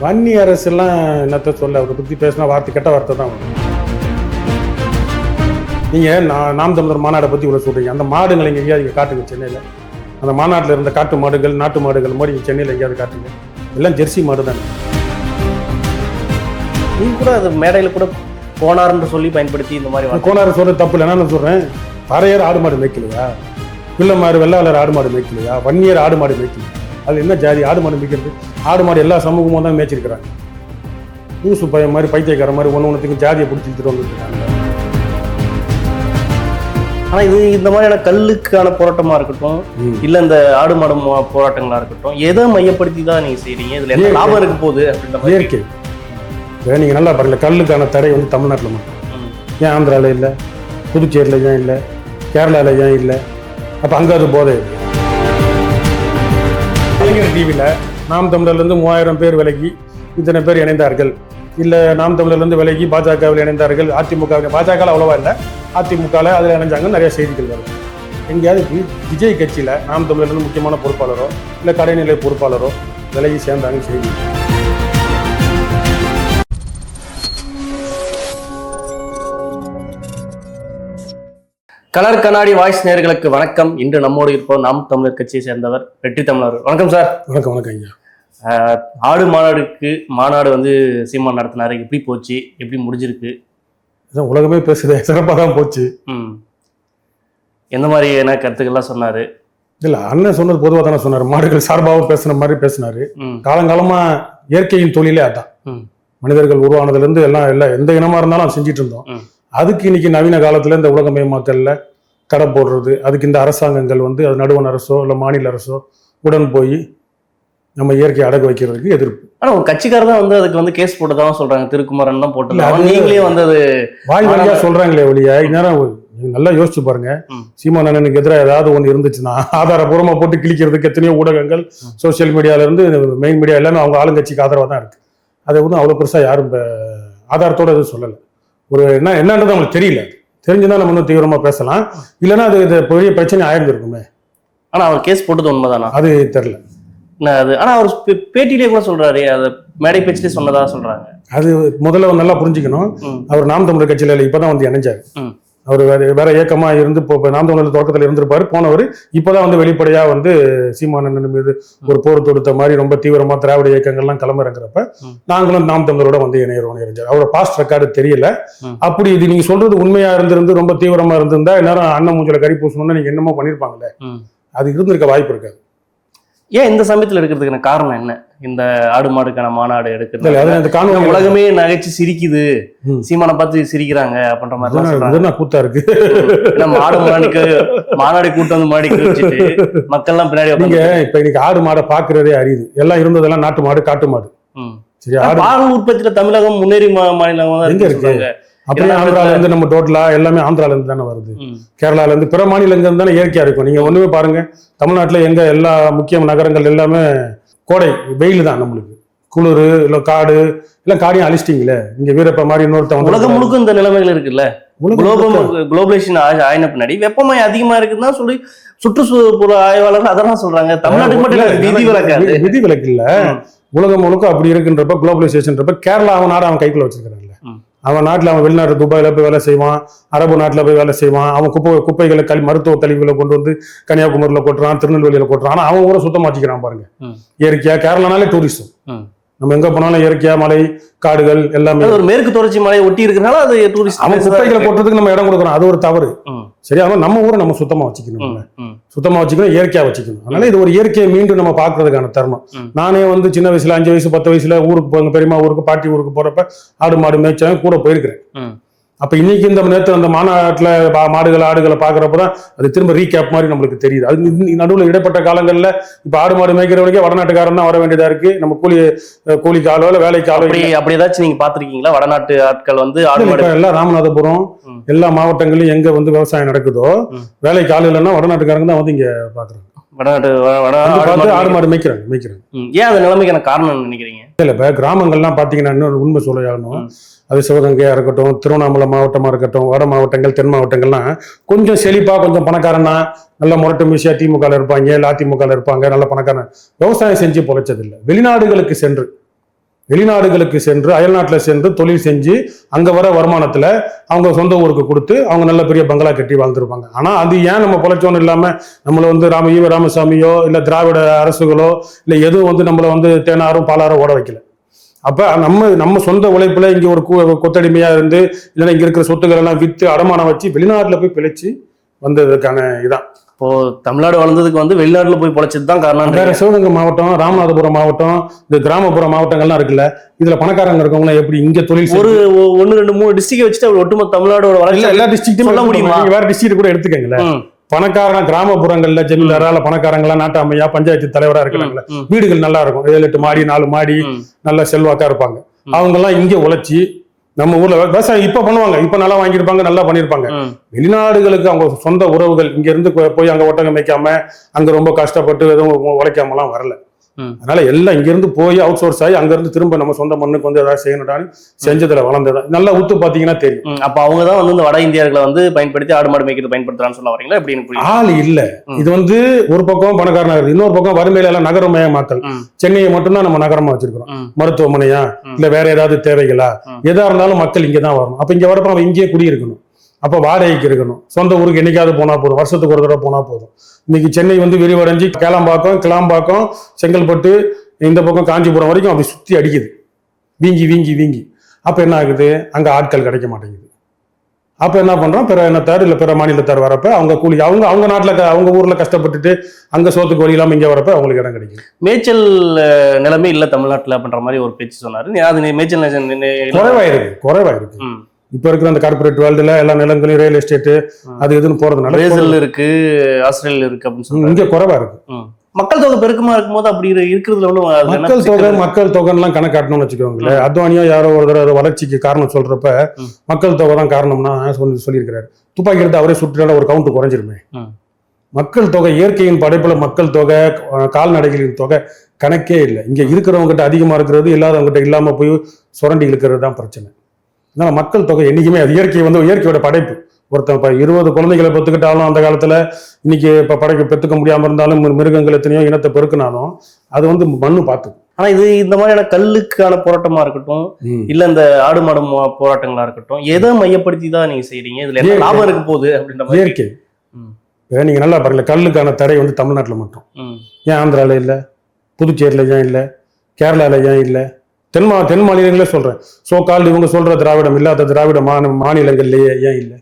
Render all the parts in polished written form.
வன்னி அரசெல்லாம் என்னத்த சொல்ல, அவரை பற்றி பேசினா கெட்ட வார்த்தை தான் வரும். நீங்கள் நாம் தமிழர் மாநாடை பற்றி இவ்வளோ சொல்கிறீங்க. அந்த மாடுங்களை இங்கே எங்கேயாவது காட்டுங்க சென்னையில். அந்த மாநாட்டில் இருந்த காட்டு மாடுகள் நாட்டு மாடுகள் மாதிரி இங்கே சென்னையில் எங்கேயாவது காட்டுங்க. எல்லாம் ஜெர்சி மாடு தானே. நீங்கள் கூட அது மேடையில் கூட கோனார்ன்னு சொல்லி பயன்படுத்தி இந்த மாதிரி கோனார் சொல்கிறது தப்பு இல்லை. நான் சொல்கிறேன், பறையர் ஆடு மாடு மேய்க்கலையா, பிள்ளைமாறு வெள்ளாளர் ஆடு மாடு மேய்க்கலையா, வன்னியர் ஆடு மாடு மேய்க்கலையா? அது என்ன ஜாதி ஆடு மாடு மேய்க்கிறது? ஆடு மாடு எல்லா சமூகமும் தான் மேய்ச்சிருக்கிறாங்க. ஊசு பையன் மாதிரி பைத்தியக்கார மாதிரி ஒன்றுத்துக்கும் ஜாதியை பிடிச்சிட்டு வந்துருக்காங்க. ஆனால் இது இந்த மாதிரியான கல்லுக்கான போராட்டமாக இருக்கட்டும், இல்லை இந்த ஆடு மாடு போராட்டங்களாக இருக்கட்டும், எதை மையப்படுத்தி தான் நீங்கள் செய்கிறீங்க? இதில் என்ன லாபம் இருக்க போகுது அப்படின்ற இயற்கை. நீங்கள் நல்லா பாருங்கள், கல்லுக்கான தடை வந்து தமிழ்நாட்டில் மட்டும். ஏன் ஆந்திராவில் இல்லை, புதுச்சேரியில் ஏன் இல்லை, கேரளாவில் ஏன் இல்லை? அப்போ அங்கே அது போதை இல்லை. கலைஞர் டிவியில் நாம் தமிழர்லேருந்து 3000 பேர் விலகி இத்தனை பேர் இணைந்தார்கள், இல்லை நாம் தமிழர்லேருந்து விலகி பாஜகவில் இணைந்தார்கள், அதிமுகவில் பாஜகவில் அவ்வளோவா இல்லை, அதிமுகவில் அதில் இணைஞ்சாங்கன்னு நிறைய செய்திகள் வரும். எங்கேயாவது விஜய் கட்சியில் நாம் தமிழர்லேருந்து முக்கியமான பொறுப்பாளரோ இல்லை கடைநிலை பொறுப்பாளரோ விலகி சேர்ந்தாங்க செய்தி. கலர் கண்ணாடி வாய்ஸ் நேயர்களுக்கு வணக்கம். இன்று நம்மோடு இருப்போம் நாம் தமிழர் கட்சியை சேர்ந்தவர் வெற்றி தமிழர். வணக்கம் சார். வணக்கம். வணக்கம் ஐயா. ஆடு மாநாடு வந்து சீமான் நடத்தினாரு. எப்படி போச்சு, எப்படி முடிஞ்சிருக்கு? உலகமே பேசுது, சிறப்பாக தான் போச்சு. எந்த மாதிரி என்ன கருத்துக்கள்லாம் சொன்னாரு? இல்லை, அண்ணன் சொன்னது பொதுவாக தானே சொன்னார். மாடுகள் சார்பாக பேசுன மாதிரி பேசினாரு. காலங்காலமா இயற்கையின் தொழிலே அதான். மனிதர்கள் உருவானதுலேருந்து எல்லாம் எந்த இனமா இருந்தாலும் செஞ்சுட்டு இருந்தோம். அதுக்கு இன்னைக்கு நவீன காலத்துல இந்த உலகமயமாக்கல்ல கடை போடுறது, அதுக்கு இந்த அரசாங்கங்கள் வந்து அது நடுவண் அரசோ இல்லை மாநில அரசோ உடன் போய் நம்ம இயற்கையை அடக்க வைக்கிறதுக்கு எதிர்ப்பு. ஆனா ஒரு கட்சிக்காரர் தான் வந்து அதுக்கு வந்து கேஸ் போட்டதான் சொல்றாங்க. திருக்குமரன் தான் போட்டு, நீங்களே வந்து அது வாய் வழியா சொல்றாங்களே ஒழிய, இந்நேரம் நல்லா யோசிச்சு பாருங்க. சீமான் அண்ணனுக்கு எதிராக ஏதாவது ஒன்று இருந்துச்சுன்னா ஆதாரபூர்வமா போட்டு கிழிக்கிறதுக்கு எத்தனையோ ஊடகங்கள், சோசியல் மீடியால இருந்து மெயின் மீடியா எல்லாமே அவங்க ஆளுங்கட்சிக்கு ஆதரவாக தான் இருக்கு. அதை வந்து அவ்வளவு பெருசா யாரும் ஆதாரத்தோட எதுவும் சொல்லலை. ஒரு என்னன்றது அவங்களுக்கு தெரியல. தெரிஞ்சுதான் நம்ம இன்னும் தீவிரமா பேசலாம். இல்லைன்னா அது பெரிய பிரச்சனை ஆயிருந்திருக்குமே. ஆனா அவர் கேஸ் போட்டது உண்மைதானா அது தெரியல. ஆனா அவர் பேட்டியிலே கூட சொல்றாரு, அதை மேடை பேச்சிலே சொன்னதா சொல்றாங்க. அது முதல்ல நல்லா புரிஞ்சுக்கணும். அவர் நாம் தமிழர் கட்சியில இப்பதான் வந்து இணைஞ்சாரு. அவர் வேற இயக்கமா இருந்து இப்போ நாம் தமிழர் தொடக்கத்தில் இருந்திருப்பாரு. போனவர் இப்பதான் வந்து வெளிப்படையா வந்து சீமானந்தன் மீது ஒரு போர் தொடுத்த மாதிரி ரொம்ப தீவிரமா திராவிட இயக்கங்கள்லாம் களமிறங்குறப்ப நாங்களும் நாம் தமிழரோட வந்து இணைஞ்சார். அவரோட பாஸ்ட் ரெக்கார்டு தெரியல. அப்படி இது நீங்க சொல்றது உண்மையா இருந்திருந்து ரொம்ப தீவிரமா இருந்திருந்தா நேரம் அண்ணன் மூஞ்சில கறி பூசணும்னு நீங்க என்னமோ பண்ணிருப்பாங்களே, அது இருந்திருக்க வாய்ப்பு இருக்காது. ஏன் இந்த சமயத்துல எடுக்கிறதுக்கான காரணம் என்ன? இந்த ஆடு மாடுக்கான மாநாடு எடுக்கிறது உலகமே நகைச்சு சிரிக்குது, சீமானை பார்த்து சிரிக்கிறாங்க அப்படின்ற மாதிரி கூத்தா இருக்கு. ஆடு மாநாடு கூட்டம் வந்து மாடி வச்சுட்டு மக்கள் எல்லாம் பின்னாடி நீங்க இப்ப இன்னைக்கு ஆடு மாடை பாக்குறதே அறியுது. எல்லாம் இருந்ததெல்லாம் நாட்டு மாடு காட்டு மாடு. சரி, பால் உற்பத்தியில தமிழகம் முன்னேறி மாநிலம் எங்க இருக்கு? அப்படியே ஆந்திரால இருந்து நம்ம டோட்டலா எல்லாமே ஆந்திரால இருந்து தானே வருது. கேரளால இருந்து பிற மாநிலங்கள் இருந்து தானே இயற்கையா இருக்கும். நீங்க ஒண்ணுமே பாருங்க, தமிழ்நாட்டுல எங்க எல்லா முக்கிய நகரங்கள் எல்லாமே கோடை வெயில் தான். நம்மளுக்கு குளிர் இல்ல காடு எல்லாம் காடையும் அழிச்சிட்டீங்களே. நீங்க வீரப்ப மாதிரி இன்னொருத்தவங்க உலகம் முழுக்க இந்த நிலைமைகள் இருக்குல்ல. குளோபலேஷன் ஆயின பின்னாடி வெப்பமயம் அதிகமா இருக்குன்னா சொல்லி சுற்றுப்புற ஆய்வாளர்கள் அதெல்லாம் சொல்றாங்க. தமிழ்நாட்டுக்கு மட்டும் விதி விலக்கு இல்ல, உலகம் முழுக்க அப்படி இருக்குன்றப்ப குளோபலைசேஷன் கேரளா அவன் நாடு அவன் கைக்குள்ள வச்சிருக்காங்கல்ல. அவன் நாட்டில் அவன் வெளிநாட்டு துபாயில போய் வேலை செய்வான், அரபு நாட்டில் போய் வேலை செய்வான். அவன் குப்பைகளை மருத்துவ கழிவுகளை கொண்டு வந்து கன்னியாகுமரியில் கொட்டுறான், திருநெல்வேலியில கொட்டுறான். ஆனா அவன் ஊரை சுத்தமா வச்சுக்கிறான் பாருங்க. இயற்கையா கேரளானாலே டூரிஸ்ட். நம்ம எங்க போனாலும் இயற்கையா மலை காடுகள் எல்லாமே. ஒரு மேற்கு தொடர்ச்சி மலையை ஒட்டி இருக்கிறனால அது டூரிஸ்ட். அவன் குப்பைகளை கொட்டுறதுக்கு நம்ம இடம் கொடுக்குறோம், அது ஒரு தவறு. சரி, ஆனால் நம்ம ஊரை நம்ம சுத்தமா வச்சுக்கணும், சுத்தமா வச்சுக்கணும், இயற்கையா வச்சுக்கணும். அதனால இது ஒரு இயற்கையை மீண்டும் நம்ம பாக்குறதுக்கான தருணம். நானே வந்து சின்ன வயசுல 5 வயசு 10 வயசுல ஊருக்கு போங்க, பெரியமா ஊருக்கு பாட்டி ஊருக்கு போறப்ப ஆடு மாடு மேய்ச்சவன் கூட போயிருக்கிறேன். அப்ப இன்னைக்கு இந்த நேரத்தில் அந்த மாநாட்டில் மாடுகள் ஆடுகளை பாக்குறப்பதான் அது திரும்ப ரீகேப் மாதிரி நம்மளுக்கு தெரியுது. அது நடுவில் இடைப்பட்ட காலங்கள்ல இப்ப ஆடு மாடு மேய்க்கிறவங்க வடநாட்டுக்காரன் தான் வர வேண்டியதா இருக்கு. நம்ம கூலிக்கு ஆளோ இல்ல வேலைக்கு ஆளோ அப்படி ஏதாச்சும் நீங்க பாத்திருக்கீங்களா? வடநாட்டு ஆட்கள் வந்து எல்லாம் ராமநாதபுரம் எல்லா மாவட்டங்களிலும் எங்க வந்து விவசாயம் நடக்குதோ வேலைக்கு ஆளு இல்லைன்னா வடநாட்டுக்காரங்க தான் வந்து இங்க பாக்குறாங்க. ஆடு மாடு மேய்க்கிறாங்க. ஏன் அந்த நிலைமைக்கான காரணம் நினைக்கிறீங்க? இல்ல இப்ப கிராமங்கள்லாம் பாத்தீங்கன்னா இன்னொரு உண்மை சொல்லணும். அது சிவகங்கையா இருக்கட்டும், திருவண்ணாமலை மாவட்டமா இருக்கட்டும், வட மாவட்டங்கள் தென் மாவட்டங்கள்லாம் கொஞ்சம் செழிப்பா கொஞ்சம் பணக்காரனா நல்ல முரட்டு மிஷியா திமுக இருப்பாங்க, இல்ல அதிமுக இருப்பாங்க, நல்ல பணக்காரன் விவசாயம் செஞ்சு பொழைச்சதில்லை. வெளிநாடுகளுக்கு சென்று வெளிநாடுகளுக்கு சென்று அயல்நாட்டுல சென்று தொழில் செஞ்சு அங்க வர வருமானத்துல அவங்க சொந்த ஊருக்கு கொடுத்து அவங்க நல்ல பெரிய பங்களா கட்டி வாழ்ந்துருப்பாங்க. ஆனா அது ஏன் நம்ம பொழைச்சோன்னு இல்லாம நம்மள வந்து ராமசாமியோ இல்ல திராவிட அரசுகளோ இல்ல எதுவும் நம்மள தேனாரும் பாலாரும் ஓட வைக்கல. அப்ப நம்ம சொந்த உழைப்புல இங்க ஒரு கொத்தடிமையா இருந்து இல்லைன்னா இங்க இருக்கிற சொத்துக்கள் எல்லாம் வித்து அடமானம் வச்சு வெளிநாட்டுல போய் பிழைச்சு வந்ததுக்கான இதான். இப்போ தமிழ்நாடு வளர்ந்ததுக்கு வெளிநாட்டுல போய் பொழைச்சது தான் காரணம். வேற சிவகங்கை மாவட்டம், ராமநாதபுரம் மாவட்டம், இந்த கிராமப்புற மாவட்டங்கள்லாம் இருக்குல்ல, இதுல பணக்காரங்க இருக்கவங்க எப்படி இங்க தொழில் ஒரு 1 2 3 டிஸ்ட்ரிக்ட் வச்சுட்டு ஒட்டுமொத்த தமிழ்நாடோட வளர்ச்சி எல்லா டிஸ்ட்ரிக்ட்டும் சொல்ல முடியுமா? வேற டிஸ்ட்ரிக்ட் கூட எடுத்துக்கங்களேன். பணக்காரங்க கிராமப்புறங்கள்ல ஜமீன்தாரால பணக்காரங்களா நாட்டாமையா பஞ்சாயத்து தலைவரா இருக்கிறாங்களே, வீடுகள் நல்லா இருக்கும், 7 8 மாடி 4 மாடி நல்ல செல்வாக்கா இருப்பாங்க. அவங்க எல்லாம் இங்க உழைச்சி நம்ம ஊர்ல விவசாயம் இப்ப பண்ணுவாங்க, இப்ப நல்லா வாங்கியிருப்பாங்க, நல்லா பண்ணிருப்பாங்க. வெளிநாடுகளுக்கு அவங்க சொந்த உறவுகள் இங்க இருந்து போய் அங்க ஒட்டகம் வைக்காம அங்க ரொம்ப கஷ்டப்பட்டு எதுவும் உழைக்காம எல்லாம் வரல. அதனால எல்லாம் இங்க இருந்து போய் அவுட் சோர்ஸ் ஆகி அங்க இருந்து திரும்ப நம்ம சொந்த மண்ணுக்கு ஏதாவது செய்யணும்னு செஞ்சதுல வளர்ந்ததான் நல்லா உத்து பாத்தீங்கன்னா தெரியும். அப்ப அவங்கதான் இந்த வட இந்தியர்களை பயன்படுத்தி ஆடு மாடு மேய்க்கிறது பயன்படுத்துறான்னு சொல்ல வரீங்களா? எப்படி ஆள் இல்ல. இது ஒரு பக்கம் பணக்காரனா இருக்கு, இன்னொரு பக்கம் வறுமையில எல்லாம் நகரமயமாக்கல். சென்னையை மட்டும்தான் நம்ம நகரமா வச்சிருக்கிறோம். மருத்துவமனையா இல்ல வேற ஏதாவது தேவைகளா எதா இருந்தாலும் மக்கள் இங்கதான் வரணும். அப்ப இங்க வரப்ப நம்ம இங்கேயே குடியிருக்கணும். அப்ப வாடகைக்கு இருக்கணும். சொந்த ஊருக்கு என்னைக்காவது போனா போதும், வருஷத்துக்கு ஒரு தடவை போனா போதும். இன்னைக்கு சென்னை விரிவடைஞ்சு கிளாம்பாக்கம் செங்கல்பட்டு இந்த பக்கம் காஞ்சிபுரம் வரைக்கும் அப்படி சுத்தி அடிக்குது, வீங்கி வீங்கி வீங்கி. அப்ப என்ன ஆகுது, அங்க ஆட்கள் கிடைக்க மாட்டேங்குது. அப்ப என்ன பண்றோம், பிற இனத்தார் இல்ல பிற மாநிலத்தார் வரப்ப அவங்க கூலி அவங்க நாட்டுல அவங்க ஊர்ல கஷ்டப்பட்டுட்டு அங்க சோத்துக்கு வழி இல்லாம இங்க வரப்ப அவங்களுக்கு இடம் கிடைக்கும். மேய்ச்சல் நிலைமை இல்ல தமிழ்நாட்டுல அப்படின்ற மாதிரி ஒரு பேச்சு சொன்னாரு. அது மேய்ச்சல் குறைவாயிருக்கு. இப்ப இருக்கிற அந்த கார்பரேட் வேர்ல்டுல எல்லா நிலங்களையும் ரியல் எஸ்டேட் அது எதுன்னு போறதுனால பிரேசில் இருக்கு, ஆஸ்திரேலியா இருக்கு அப்படின்னு சொல்லி இங்க குறைவா இருக்கு. மக்கள் தொகை பெருக்கமா இருக்கும்போது அப்படி இருக்கிறதுல மக்கள் தொகை எல்லாம் கணக்காட்டணும்னு வச்சுக்கோங்களேன். அத்வானியா யாரோ ஒரு தடவை வளர்ச்சிக்கு காரணம் சொல்றப்ப மக்கள் தொகை தான் காரணம்னா சொல்லியிருக்கிறாரு. துப்பாக்கி எடுத்து அவரே சுட்டுல ஒரு கவுண்ட் குறைஞ்சிருமே. மக்கள் தொகை இயற்கையின் படைப்புல மக்கள் தொகை கால்நடைகளின் தொகை கணக்கே இல்லை. இங்க இருக்கிறவங்க கிட்ட அதிகமா இருக்கிறது, இல்லாதவங்க கிட்ட இல்லாம போய் சுரண்டி இழுக்கிறது தான் பிரச்சனை. அதனால மக்கள் தொகை என்னைக்குமே அது இயற்கையோட படைப்பு. ஒருத்தன் இப்ப 20 குழந்தைகளை பெற்றுக்கிட்டாலும் அந்த காலத்துல இன்னைக்கு இப்ப பெற்றுக்க முடியாம இருந்தாலும் மிருகங்கள் எத்தனையோ இனத்தை பெருக்கினாலும் அது மண்ணு பார்த்து. ஆனா இது இந்த மாதிரியான கல்லுக்கான போராட்டமா இருக்கட்டும் இல்ல இந்த ஆடு மாடு போராட்டங்களா இருக்கட்டும், எதை மையப்படுத்தி தான் நீங்க செய்றீங்க? இதுல என்ன லாபம் இருக்க போகுது அப்படின்ற இயற்கை. நீங்க நல்லா பாருங்க, கல்லுக்கான தடை தமிழ்நாட்டுல மட்டும் ஏன், ஆந்திரால இல்ல, புதுச்சேரியில ஏன் இல்ல, கேரளால ஏன் இல்ல, தென் மாநிலங்களே சொல்றேன். சோகால் இவங்க சொல்ற திராவிடம் இல்லாத திராவிட மாநிலங்கள்லயே ஏன் இல்லை?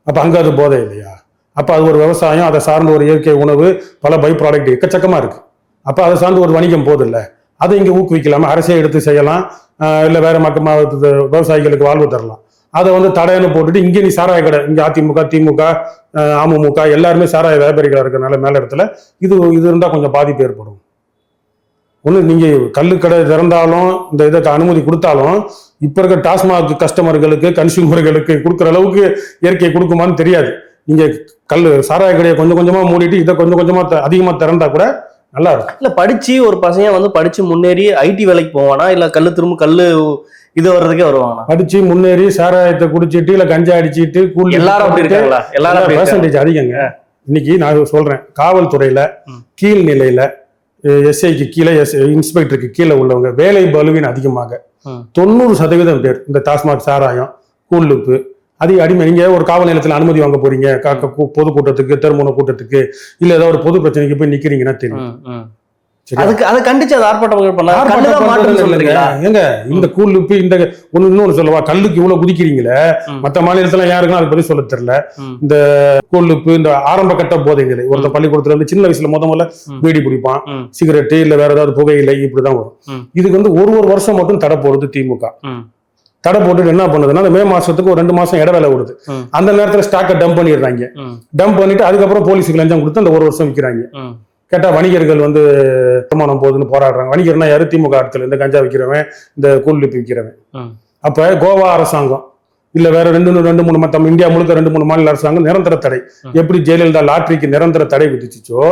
அப்ப அங்க அது போதை இல்லையா? அப்ப அது ஒரு விவசாயம், அதை சார்ந்த ஒரு இயற்கை உணவு, பல பை ப்ராடக்ட் எக்கச்சக்கமா இருக்கு. அப்ப அதை சார்ந்து ஒரு வணிகம் போது இல்ல, அதை இங்க ஊக்குவிக்கலாமா? அரசே எடுத்து செய்யலாம், இல்ல வேற விவசாயிகளுக்கு வாழ்வு தரலாம். அதை தடைன்னு போட்டுட்டு இங்கே நீ சாராய கடை, இங்க அதிமுக திமுக அமமுக எல்லாருமே சாராய வியாபாரிகளா இருக்கிறனால மேல இடத்துல இது இருந்தா கொஞ்சம் பாதிப்பு ஏற்படும். நீங்க கல்லுக்கடை திறந்தாலும் இந்த இதுக்கு அனுமதி கொடுத்தாலும் இப்ப இருக்க டாஸ்மாக் கஸ்டமர்களுக்கு கன்சியூமர்களுக்கு கொடுக்குற அளவுக்கு இயற்கை கொடுக்குமான்னு தெரியாது. நீங்க சாராய கடையை கொஞ்சம் கொஞ்சமா மூடிட்டு இதை கொஞ்சம் கொஞ்சமா அதிகமா திறந்தா கூட நல்லா இருக்கும். இல்ல படிச்சு ஒரு பசங்க படிச்சு முன்னேறி ஐடி வேலைக்கு போவானா, இல்ல கல்லு இது வர்றதுக்கே வருவாங்க? படிச்சு முன்னேறி சாராயத்தை குடிச்சிட்டு இல்ல கஞ்சா அடிச்சுட்டு எல்லாரும் பெர்சன்டேஜ் அதிகங்க. இன்னைக்கு நான் சொல்றேன், காவல்துறையில கீழ்நிலையில எஸ்ஐக்கு கீழே இன்ஸ்பெக்டருக்கு கீழே உள்ளவங்க வேலை பலுவின் அதிகமாக 90% பேர் இந்த டாஸ்மாக் சாராயம் கூழ்லுப்பு அதிக அடிமை. நீங்க ஒரு காவல் நிலையத்தில் அனுமதி வாங்க போறீங்க, பொதுக்கூட்டத்துக்கு தெருமுன கூட்டத்துக்கு இல்ல ஏதாவது ஒரு பொது பிரச்சனைக்கு போய் நிக்கிறீங்கன்னா தெரியும். அதை கண்டிச்சு அதை ஆர்ப்பாட்டம் ஏங்க இந்த கூழ்லுப்பு இந்த இன்னொன்னு சொல்லவா, கல்லுக்கு இவ்வளவு குதிக்கிறீங்களே, மற்ற மாநிலத்துல யாருக்கும் அதை பத்தி சொல்ல தெரியல. இந்த கூழ்லுப்பு இந்த ஆரம்ப கட்ட போதைகளை ஒருத்த பள்ளிக்கூடத்துல சின்ன வயசுல முதல்ல பீடி பிடிப்பான், சிகரெட்டு இல்ல வேற ஏதாவது புகையிலை இப்படிதான் வரும். இதுக்கு ஒரு வருஷம் மட்டும் தடை போடுது திமுக. தடை போட்டுட்டு என்ன பண்ணுதுன்னா, அந்த மே மாசத்துக்கு ஒரு 2 மாசம் இடைவேளை விடுது. அந்த நேரத்துல ஸ்டாக்கை டம்ப் பண்ணிடுறாங்க. டம்ப் பண்ணிட்டு அதுக்கப்புறம் போலீஸுக்கு லஞ்சம் கொடுத்து அந்த 1 வருஷம் விற்கிறாங்க. கேட்டா வணிகர்கள் வருமானம் போகுதுன்னு போராடுறாங்க. வணிகர்னா யாரு? திமுக ஆட்கள், இந்த கஞ்சா விற்கிறவன், இந்த கூழ்லிப்பு விற்கிறவன். அப்ப கோவா அரசாங்கம் இல்ல வேற 2-3 மற்ற இந்தியா முழுக்க 2-3 மாநில அரசாங்கம் நிரந்தர தடை. எப்படி ஜெயலலிதா லாட்டரிக்கு நிரந்தர தடை விதிச்சுச்சோ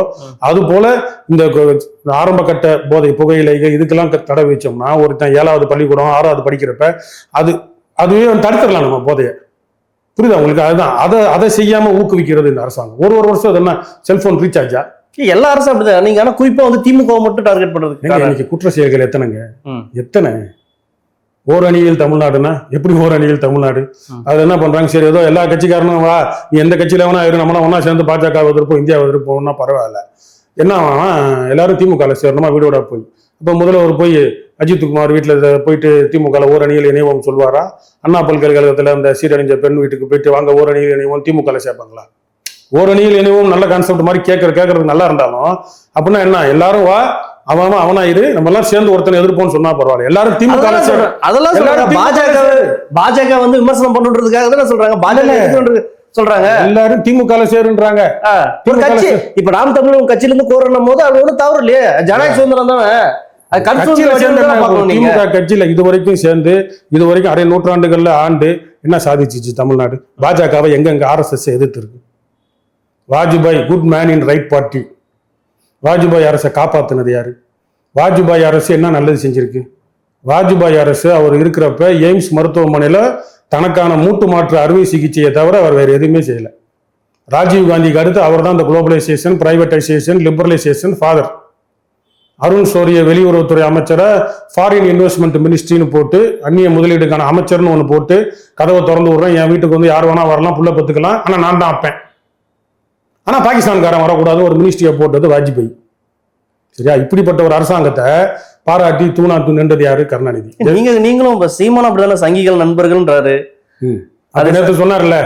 அது போல இந்த ஆரம்ப கட்ட போதை புகையிலைகள் இதுக்கெல்லாம் தடை வச்சோம்னா, ஒருத்தன் 7வது பள்ளிக்கூடம் 6வது படிக்கிறப்ப அதுவே தடுத்துடலாம் நம்ம போதைய. புரியுதா உங்களுக்கு? அதுதான் அதை செய்யாம ஊக்குவிக்கிறது இந்த அரசாங்கம். ஒரு வருஷம் அது என்ன செல்போன் ரீசார்ஜா, எல்லா அரசும் அப்படிதான். நீங்க ஆனா குறிப்பா வந்து திமுக மட்டும் டார்கெட் பண்றதுக்கு இன்னைக்கு குற்ற செயல்கள் எத்தனைங்க, ம். எத்தனை? ஓரணியில் தமிழ்நாடுன்னா எப்படி ஓரணியில் தமிழ்நாடு? அது என்ன பண்றாங்க, சரி ஏதோ எல்லா கட்சிக்காரனும் வா, நீ எந்த கட்சியில வேணா இரு, நம்மளாம் ஒன்னா சேர்ந்து பாஜக எதிர்ப்போம், இந்தியா எதிர்ப்போம்னா பரவாயில்ல. என்ன எல்லாரும் திமுக சேரணுமா வீடோட போய்? இப்போ முதல்வர் போய் அஜித்குமார் வீட்டில் போயிட்டு திமுக ஓரணியில் இணைவோம் சொல்வாரா? அண்ணா பல்கலைக்கழகத்தில் அந்த சீரழிஞ்ச பெண் வீட்டுக்கு போயிட்டு வாங்க ஓரணியில் இணைவோம் திமுக சேர்ப்பாங்களா? ஓரணியில் இணைவோம் நல்ல கான்செப்ட் மாதிரி கேட்கறதுக்கு நல்லா இருந்தாலும் அப்படின்னா என்ன, எல்லாரும் வா அவனா இரு, நம்ம எல்லாம் சேர்ந்து ஒருத்தனை எதிர்ப்போம்னு சொன்னா பரவாயில்ல. எல்லாரும் திமுக அதெல்லாம் பாஜக வந்து விமர்சனம் பண்றதுக்காக தானே சொல்றாங்க. பாஜக சொல்றாங்க எல்லாரும் திமுக சேருன்றாங்க. ஒரு கட்சி இப்ப நாம் தமிழ் கட்சியில இருந்து கோரணும் போது அது ஒன்றும் தவறு இல்லையே, ஜனநாயக சுதந்திரம் தானே. திமுக கட்சியில இதுவரைக்கும் சேர்ந்து இதுவரைக்கும் அரை நூற்றாண்டுகள்ல ஆண்டு என்ன சாதிச்சிச்சு தமிழ்நாடு? பாஜகவை எங்க RSS எதிர்த்து இருக்கு? Vajpayee good man in right party. Vajpayee அரசை காப்பாத்தினது யாரு? வாஜ்பாய் அரசு என்ன நல்லது செஞ்சிருக்கு? வாஜ்பாய் அரசு அவர் இருக்கிறப்ப எய்ம்ஸ் மருத்துவமனையில தனக்கான மூட்டு மாற்று அறுவை சிகிச்சையை தவிர அவர் வேற எதுவுமே செய்யல. ராஜீவ் காந்திக்கு அடுத்து அவர் தான் இந்த globalisation, privatisation, liberalisation father. Arun Shourie வெளியுறவுத்துறை அமைச்சரை ஃபாரின் இன்வெஸ்ட்மெண்ட் மினிஸ்ட்ரின்னு போட்டு அந்நிய முதலீடுக்கான அமைச்சர்னு ஒன்று போட்டு கதவை திறந்து விடுறேன், என் வீட்டுக்கு வந்து யார் வேணா வரலாம், புள்ள பத்துக்கலாம், ஆனா நான் தான் அப்பேன். ஆனா பாகிஸ்தான்காரன் வரக்கூடாது ஒரு மினிஸ்ட்ரியை போட்டது வாஜ்பாய். சரியா? இப்படிப்பட்ட ஒரு அரசாங்கத்தை பாராட்டி தூணாட்டு நின்றது யாரு? கருணாநிதி. நீங்களும் சீமான் அப்படிதானே சங்கிகள் நண்பர்கள்ன்றாரு. அது நேரத்து சொன்னார்ல,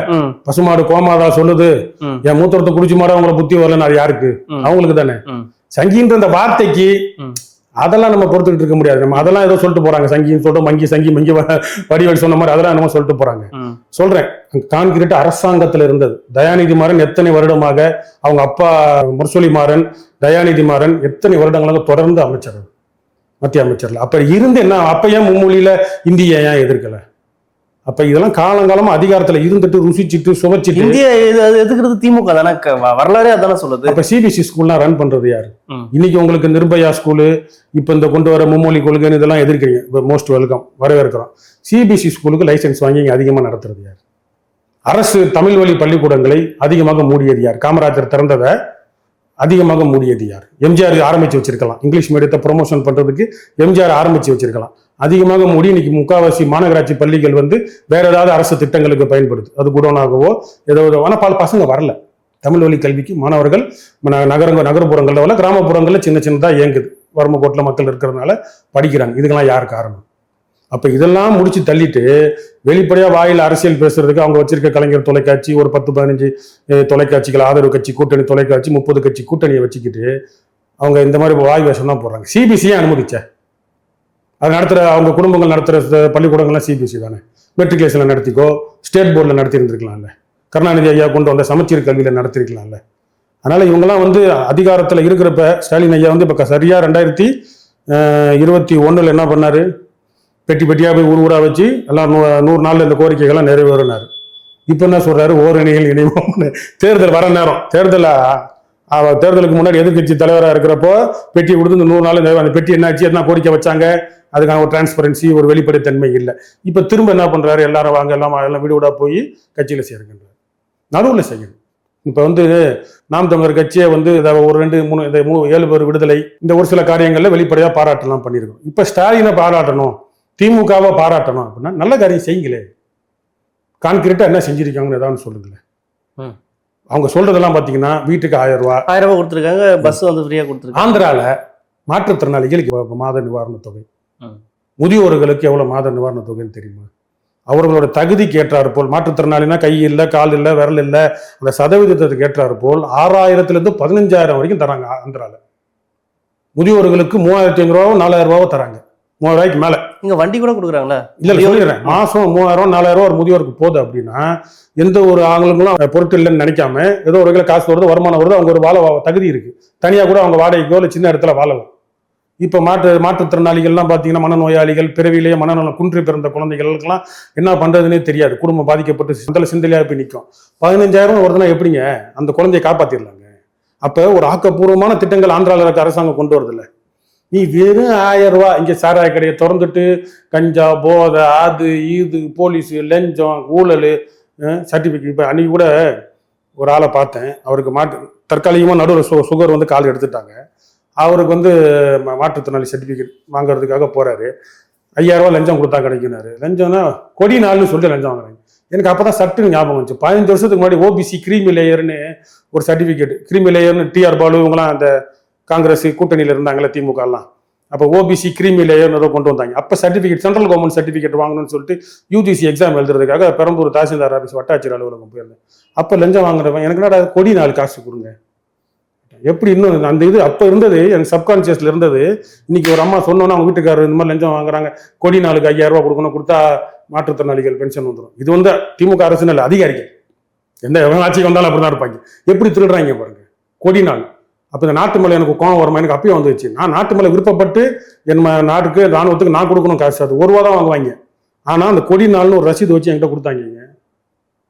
பசுமாடு கோமாதா சொல்லுது என் மூத்திரத்தை குடிச்சு மாட அவங்கள புத்தி வரலன்னு, அது யாருக்கு? அவங்களுக்கு தானே. சங்கின்ற அந்த வார்த்தைக்கு அதெல்லாம் நம்ம பொறுத்துக்கிட்டு இருக்க முடியாது. நம்ம அதெல்லாம் ஏதோ சொல்லிட்டு போறாங்க, சங்கின்னு சொல்லிட்டு மங்கி வடிவேல் சொன்ன மாதிரி அதெல்லாம் நம்ம சொல்லிட்டு போறாங்க. சொல்றேன், கான்கிரீட் அரசாங்கத்துல இருந்தது. தயாநிதி மாறன் எத்தனை வருடமாக, அவங்க அப்பா முரசொலி மாறன், தயாநிதி மாறன் எத்தனை வருடங்களாக தொடர்ந்து அமைச்சர், மத்திய அமைச்சர்ல. அப்ப இருந்து என்ன, அப்ப ஏன் மும்மொழியில இந்திய ஏன் எதிர்க்கல? அப்ப இதெல்லாம் காலங்காலமா அதிகாரத்துல இருந்துட்டு ருசிச்சுட்டு சுவைச்சிட்டு இந்தியா எதுக்குறது திமுக தானே, வரலாறே அதானே சொல்லுது. அப்ப சிபிஎஸ்சி ஸ்கூல்லாம் ரன் பண்றது யாரு? இன்னைக்கு உங்களுக்கு நிர்பயா ஸ்கூலு, இப்ப இந்த கொண்டு வர மும்மொழி கொள்கை இதெல்லாம் எதிர்க்கிறீங்க, மோஸ்ட் வெல்கம், வரவேற்கிறோம். சிபிஎஸ்சி ஸ்கூலுக்கு லைசன்ஸ் வாங்கி அதிகமா நடத்துறது யார்? அரசு தமிழ் வழி பள்ளிக்கூடங்களை அதிகமாக மூடியது யார்? காமராஜர் திறந்ததை அதிகமாக மூடியது யார்? எம்ஜிஆர் ஆரம்பிச்சு வச்சிருக்கலாம், இங்கிலீஷ் மீடியத்தை ப்ரொமோஷன் பண்றதுக்கு எம்ஜிஆர் ஆரம்பிச்சு வச்சிருக்கலாம். அதிகமாக மூடி இன்னைக்கு முக்காவாசி மாநகராட்சி பள்ளிகள் வந்து வேற ஏதாவது அரசு திட்டங்களுக்கு பயன்படுது, அது குடோனாகவோ ஏதோ. ஆனால் பல பசங்க வரல தமிழ் வழி கல்விக்கு. மாணவர்கள் நகர்ப்புறங்கள்ல கிராமப்புறங்கள்ல சின்ன சின்னதா இயங்குது, வறுமைக்கோட்டில் மக்கள் இருக்கிறதுனால படிக்கிறாங்க. இதுக்கெல்லாம் யார் காரணம்? அப்ப இதெல்லாம் முடிச்சு தள்ளிட்டு வெளிப்படையா வாயில் அரசியல் பேசுறதுக்கு அவங்க வச்சிருக்க கலைஞர் தொலைக்காட்சி, ஒரு 10-15 தொலைக்காட்சிகள், ஆதரவு கட்சி கூட்டணி தொலைக்காட்சி, 30 கட்சி கூட்டணியை வச்சுக்கிட்டு அவங்க இந்த மாதிரி வாய் வேஷம் தான் போடுறாங்க. சிபிஎஸ்சியே அனுமதிச்ச அது நடத்துற, அவங்க குடும்பங்கள் நடத்துற பள்ளிக்கூடங்கள்லாம் சிபிஎஸ்சி தானே. மெட்ரிகுலேஷன்ல நடத்திக்கோ, ஸ்டேட் போர்டில் நடத்தி இருந்திருக்கலாம்ல, கருணாநிதி ஐயா கொண்டு வந்த சமச்சீர் கல்வியில நடத்திருக்கலாம்ல. அதனால இவங்கெல்லாம் வந்து அதிகாரத்துல இருக்கிறப்ப, ஸ்டாலின் ஐயா வந்து இப்ப சரியா 2021 என்ன பண்ணாரு? பெட்டி பெட்டியா போய் ஊரா வச்சு எல்லாம் 100 நாள்ல இந்த கோரிக்கைகள்லாம் நிறைவேறினாரு. இப்ப என்ன சொல்றாரு? ஓரணியில் இணைவோம். தேர்தல் வர நேரம், தேர்தலுக்கு முன்னாடி எதிர்கட்சி தலைவராக இருக்கிறப்போ பெட்டி கொடுத்து இந்த 100 நாள் அந்த பெட்டி என்னாச்சு, என்ன கோரிக்கை வச்சாங்க, அதுக்கான ஒரு டிரான்ஸ்பரன்சி, ஒரு வெளிப்படைத்தன்மை இல்லை. இப்ப திரும்ப என்ன பண்றாரு? எல்லாரும் வாங்க, எல்லாம் வீடு வீடா போய் கட்சியில சேருங்கன்றாரு. நடுவில் செய்யணும். இப்ப வந்து நாம் தமிழர் கட்சியை வந்து ஒரு 2-3 இந்த 7 பேர் விடுதலை, இந்த ஒரு சில காரியங்கள்ல வெளிப்படையா பாராட்டலாம் பண்ணியிருக்கோம். இப்ப ஸ்டாலினை பாராட்டணும், திமுகவை பாராட்டணும் அப்படின்னா நல்ல காரியம் செய்யுங்களே. கான்கிரீட்டா என்ன செஞ்சிருக்காங்கன்னு ஏதாவது சொல்லுங்களேன். அவங்க சொல்றதெல்லாம் பாத்தீங்கன்னா வீட்டுக்கு 1000 ரூபாய் கொடுத்துருக்காங்க, பஸ் வந்து ஃப்ரீயா கொடுத்துருக்காங்க. ஆந்திரால மாற்றுத்திறனாளிகளுக்கு மாத நிவாரண தொகை, முதியோர்களுக்கு எவ்வளவு மாத நிவாரண தொகைன்னு தெரியுமா? அவர்களோட தகுதிக்கு ஏற்றாறு போல், மாற்றுத்திறனாளினா கை இல்லை, கால் இல்லை, விரல் இல்லை, அந்த சதவீதத்துக்கு ஏற்றாறு போல் 6000 - 15,000 வரைக்கும் தராங்க ஆந்திரால. முதியோர்களுக்கு 3500 ரூபாவோ 4000 ரூபாவோ தராங்க, 3000 ரூபாய்க்கு மேல. நீங்க வண்டி கூட கொடுக்குறாங்களா? இல்ல சொல்லிடுறேன், மாசம் 3000 4000 ஒரு முதியோருக்கு போகுது அப்படின்னா எந்த ஒரு ஆளுங்களும் பொருட்கள் இல்லைன்னு நினைக்காம, ஏதோ ஒரு வகையில் காசு வருது, வருமானம் வருது, அவங்க ஒரு வாழ தகுதி இருக்கு, தனியா கூட அவங்க வாடகைக்கோ இல்லை சின்ன இடத்துல வாழலாம். இப்ப மாற்றுத்திறனாளிகள்லாம் பாத்தீங்கன்னா மனநோயாளிகள், பிறவிலேயே மனநலம் குன்றி பிறந்த குழந்தைகளுக்கெல்லாம் என்ன பண்றதுன்னே தெரியாது, குடும்பம் பாதிக்கப்பட்டு சிந்தலையா போய் நிற்கும். 15,000 வருதுன்னா எப்படிங்க அந்த குழந்தையை காப்பாத்திடலாங்க? அப்ப ஒரு ஆக்கப்பூர்வமான திட்டங்கள் ஆந்திராவில் இருக்க அரசாங்கம் கொண்டு வருது இல்ல. நீ வெறும் 1000 ரூபாய் இங்க சாராய கடையை திறந்துட்டு கஞ்சா, போதை, அது இது, போலீஸ், லஞ்சம், ஊழல், சர்டிபிகேட். இப்ப அன்னைக்கு கூட ஒரு ஆளை பார்த்தேன், அவருக்கு தற்காலிகமாக நடுவில் சுகர் வந்து கால் எடுத்துட்டாங்க. அவருக்கு வந்து மாற்றுத்திறனாளி சர்டிஃபிகேட் வாங்குறதுக்காக போறாரு. 5000 ரூபா லஞ்சம் கொடுத்தா கிடைக்குனாரு. லஞ்சம்னா கொடி நாள்னு சொல்லிட்டு லஞ்சம் வாங்குறாங்க. எனக்கு அப்பதான் சட்டுன்னு ஞாபகம் வந்துச்சு. 15 வருஷத்துக்கு முன்னாடி ஓபிசி கிரீமி லேயர்னு ஒரு சர்டிஃபிகேட், கிரீமி லேயர்னு டிஆர் பாலு இவங்கலாம் அந்த காங்கிரஸ் கூட்டணியில் இருந்தாங்களே திமுக எல்லாம், அப்போ ஓபிசி கிரீமி லேயர்னு ஏதோ கொண்டு வந்தாங்க. அப்போ சர்டிஃபிகேட் சென்ட்ரல் கவர்மெண்ட் சர்டிஃபிகேட் வாங்கணும்னு சொல்லிட்டு யூஜிசி எக்ஸாம் எழுதுறதுக்காக பெரம்பூர் தாசில்தார் ஆஃபீஸ் வட்டாட்சியர் அலுவலகம் போயிருந்தேன். அப்போ லஞ்சம் வாங்குறவன் எனக்கு என்னடா கொடி நாள் காசு கொடுங்க, எப்படி இன்னும் அந்த இது அப்போ இருந்தது எனக்கு சப்கான்சியஸ்ல இருந்தது. இன்னைக்கு ஒரு அம்மா சொன்னோன்னா அவங்க வீட்டுக்காரர் இந்த மாதிரி லஞ்சம் வாங்குறாங்க, கொடி நாளுக்கு 5000 ரூபா கொடுக்கணும், கொடுத்தா மாற்றுத்திறனாளிகள் பென்ஷன் வந்துடும். இது வந்து திமுக அரசு நல்ல அதிகாரிகள் எந்த ஆட்சிக்கு வந்தாலும் அப்படிதான் இருப்பாங்க. எப்படி திருடுறாங்க பாருங்க கொடி நாள். அப்போ இந்த நாட்டு மேலே எனக்கு கோவம் வருமா, எனக்கு அப்பயும் வந்துச்சு. நான் நாட்டு மேலே விருப்பப்பட்டு என் நாட்டுக்கு ராணுவத்துக்கு நான் கொடுக்கணும் காசு, அது 1 ரூபா தான் வாங்குவாங்க. ஆனால் அந்த கொடி நாள்னு ஒரு ரசீது வச்சு என்கிட்ட கொடுத்தாங்க.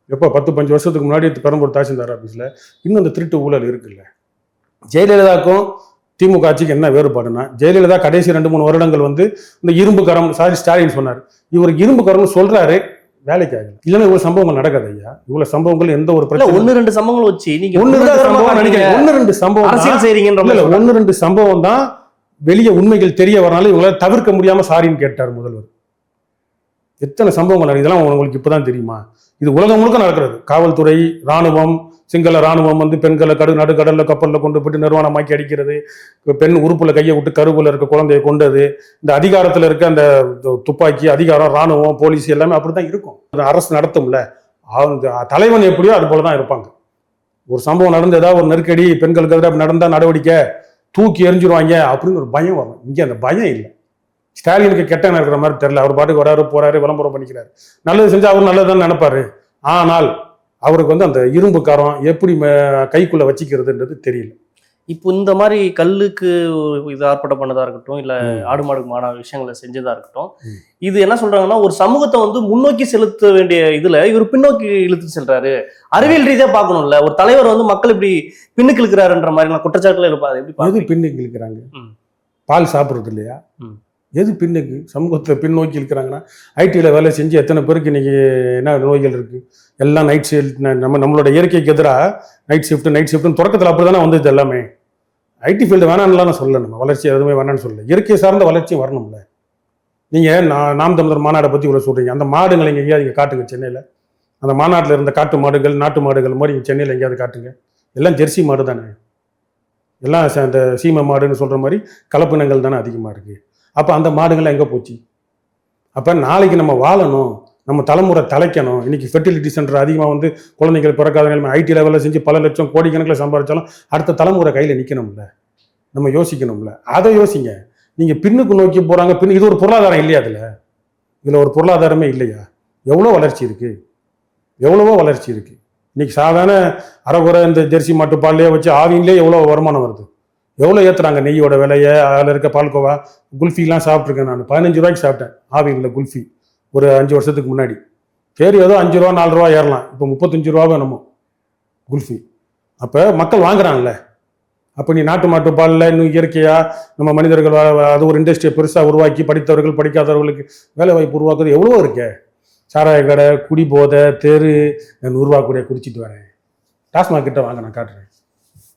எப்போ 10-15 வருஷத்துக்கு முன்னாடி பெரம்பூர் தாசில்தார் ஆஃபீஸில். இன்னும் அந்த திருட்டு ஊழல் இருக்குல்ல. ஜெயலலிதாவுக்கும் திமுக ஆட்சிக்கு என்ன வேறுபாடுனா, ஜெயலலிதா கடைசி 2-3 வருடங்கள் வந்து இந்த இரும்பு கரம், ஸ்டாலின் சொன்னார், இவர் இரும்பு கரம்னு சொல்றாரு, வேலைக்கு ஆகல. இல்லைன்னா இவ்வளவு சம்பவங்கள் நடக்காது ஐயா. இவ்வளவு சம்பவங்கள் எந்த ஒரு பிரச்சனை 1-2 சம்பவங்கள் வச்சு நீங்க 1-2 சம்பவம் அரசியல் செய்றீங்கன்ற 1-2 சம்பவம் தான் வெளியே உண்மைகள் தெரிய வரனால இவங்களால தவிர்க்க முடியாம சாரின்னு கேட்டார் முதல்வர். எத்தனை சம்பவங்கள் நடக்குது இதெல்லாம் உங்களுக்கு இப்பதான் தெரியுமா? இது உலகம் முழுக்க நடக்கிறது. காவல்துறை, ராணுவம், சிங்கள ராணுவம் வந்து பெண்களை நடுக்கடல்ல கப்பலில் கொண்டு போயிட்டு நிர்வாணமாக்கி அடிக்கிறது, பெண் உறுப்புல கையை விட்டு கருவுல இருக்க குழந்தையை கொண்டது, இந்த அதிகாரத்தில் இருக்க அந்த துப்பாக்கி அதிகாரம், ராணுவம், போலீஸ் எல்லாமே அப்படித்தான் இருக்கும். அரசு நடத்தும்ல, அவங்க தலைவன் எப்படியோ அது போலதான் இருப்பாங்க. ஒரு சம்பவம் நடந்து ஏதாவது ஒரு நெருக்கடி, பெண்களுக்கு எதிராக நடந்தா நடவடிக்கை, தூக்கி எரிஞ்சிருவாங்க அப்படின்னு ஒரு பயம் வரும். இங்கே அந்த பயம் இல்லை. ஸ்டாலினுக்கு கெட்ட இருக்கிற மாதிரி தெரியல. அவர் பாட்டுக்கு வராரு போறாரு, விளம்பரம் பண்ணிக்கிறாரு. நல்லது செஞ்சா அவர் நல்லதுதான் நினைப்பாரு. ஆனால் அவருக்கு வந்து அந்த இரும்பு காரம் எப்படி கைக்குள்ள வச்சுக்கிறதுன்றது தெரியல. இப்போ இந்த மாதிரி கல்லுக்கு இது ஆர்ப்பாட்டம் பண்ணதா இருக்கட்டும், இல்ல ஆடு மாடுமான விஷயங்களை செஞ்சதா இருக்கட்டும், இது என்ன சொல்றாங்கன்னா ஒரு சமூகத்தை வந்து முன்னோக்கி செலுத்த வேண்டிய இதுல இவர் பின்னோக்கி இழுத்து செல்றாரு. அறிவியல் ரீதியா பார்க்கணும்ல, ஒரு தலைவர் வந்து மக்கள் இப்படி பின்னுக்கு இழுக்கிறாருன்ற மாதிரி குற்றச்சாட்டுல இருப்பாரு. எப்படி பின்னுக்கு இழுக்கிறாங்க? பால் சாப்பிடுறது இல்லையா? எது பின்னுக்கு? சமூகத்தில் பின்னோக்கி இருக்கிறாங்கன்னா ஐடியில் வேலை செஞ்சு எத்தனை பேருக்கு இன்னைக்கு என்ன நோய்கள் இருக்குது? எல்லாம் நைட் ஷிஃப்ட். நம்மளோட இயற்கைக்கு எதிராக நைட் ஷிஃப்ட்னு தொடக்கத்தில் அப்படி தானே வந்தது எல்லாமே. ஐடி ஃபீல்டு வேணான்லாம் நான் சொல்லலை, நம்ம வளர்ச்சி எதுவுமே வேணான்னு சொல்லலை. இயற்கை சார்ந்த வளர்ச்சியும் வரணும்ல. நீங்கள் நாம் தமிழர் மாநாடை பற்றி இவ்வளோ சொல்கிறீங்க, அந்த மாடுங்களை இங்கே எங்கேயாவது காட்டுங்க சென்னையில். அந்த மாநாட்டில் இருந்த காட்டு மாடுகள், நாட்டு மாடுகள் மாதிரி இங்கே சென்னையில் எங்கேயாவது காட்டுங்க. எல்லாம் ஜெர்சி மாடு தானே, எல்லாம் அந்த சீமை மாடுன்னு சொல்கிற மாதிரி கலப்பினங்கள் தானே அதிகமாக இருக்குது. அப்போ அந்த மாடுகள்லாம் எங்கே போச்சு? அப்போ நாளைக்கு நம்ம வாழணும், நம்ம தலைமுறை தலைக்கணும். இன்னைக்கு ஃபெர்டிலிட்டி சென்டர் அதிகமாக வந்து குழந்தைகள் பிறக்காத நிலைமை, ஐடி லெவலில் செஞ்சு பல லட்சம் கோடிக்கணக்கில் சம்பாதிச்சாலும் அடுத்த தலைமுறை கையில் நிற்கணும்ல, நம்ம யோசிக்கணும்ல. அதை யோசிங்க. நீங்கள் பின்னுக்கு நோக்கி போகிறாங்க. இது ஒரு பொருளாதாரம் இல்லையா? இதில் ஒரு பொருளாதாரமே இல்லையா? எவ்வளோ வளர்ச்சி இருக்குது, எவ்வளவோ வளர்ச்சி இருக்குது. இன்னைக்கு சாதாரண அரைகுறை இந்த ஜெர்சி மாட்டு பால்லையே வச்சு ஆவின்லேயே எவ்வளோ வருமானம் வருது, எவ்வளோ ஏற்றுறாங்க நெய்யோட விலையை. அதில் இருக்க பால்கோவா, குல்ஃபிலாம் சாப்பிட்ருக்கேன் நான். 15 ரூபாய்க்கு சாப்பிட்டேன் ஆவியில் குல்ஃபி ஒரு 5 வருஷத்துக்கு முன்னாடி. சரி, ஏதோ 5 ரூபா 4 ரூபா ஏறலாம், இப்போ 35 ரூபா வேணுமோ குல்ஃபி. அப்போ மக்கள் வாங்குறாங்கல்ல. அப்போ நீ நாட்டு மாட்டு பாலில் இன்னும் இயற்கையாக நம்ம மனிதர்கள் அது ஒரு இண்டஸ்ட்ரியை பெருசாக உருவாக்கி படித்தவர்கள் படிக்காதவர்களுக்கு வேலை வாய்ப்பு உருவாக்குறது எவ்வளோ இருக்கே. சாராய கடை, குடி போதை, தெரு, 100 ரூபா கூட குடிச்சிட்டு வரேன். டாஸ்மாக் கிட்ட வாங்க, நான் காட்டுறேன்.